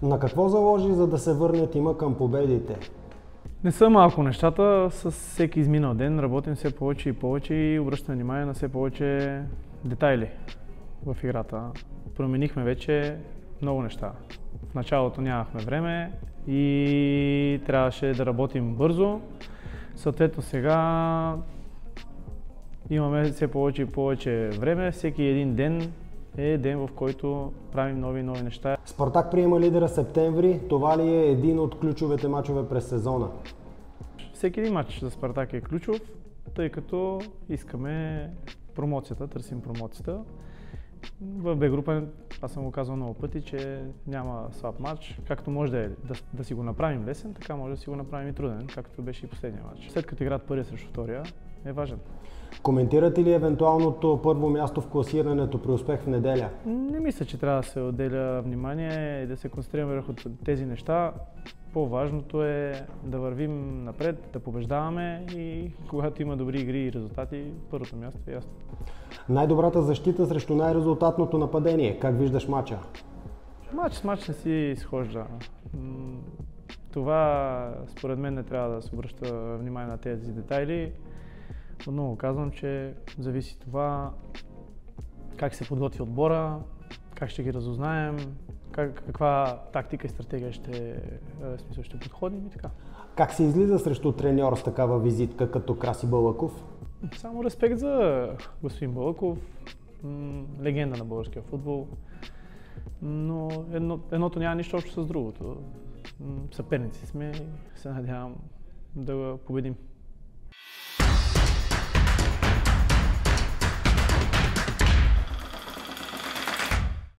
На какво заложи, за да се върне тима към победите? Не са малко нещата, с всеки изминал ден работим все повече и повече и обръщаме внимание на все повече детайли в играта. Променихме вече много неща. В началото нямахме време и трябваше да работим бързо. Съответно сега имаме все повече и повече време. Всеки един ден е ден, в който правим нови неща. Спартак приема лидера септември. Това ли е един от ключовете мачове през сезона? Всеки един мач за Спартак е ключов, тъй като искаме промоцията, търсим промоцията. В Б група, аз съм го казал много пъти, че няма слаб матч. Както може да си го направим лесен, така може да си го направим и труден, както беше и последния матч. След като играят първия срещу втория, е важен. Коментирате ли евентуалното първо място в класирането при успех в неделя? Не мисля, че трябва да се отделя внимание и да се концентрираме върху тези неща. По-важното е да вървим напред, да побеждаваме и когато има добри игри и резултати, първото място е ясно. Най-добрата защита срещу най-резултатното нападение. Как виждаш мача? Мач с мач не си изхожда. Това според мен не трябва да се обръща внимание на тези детайли. Отново казвам, че зависи това как се подготви отбора, как ще ги разузнаем, каква тактика и стратегия ще подходим и така. Как се излиза срещу треньор с такава визитка като Краси Балъков? Само респект за господин Балъков, легенда на българския футбол, но едното няма нищо общо с другото. Съперници сме и се надявам да го победим.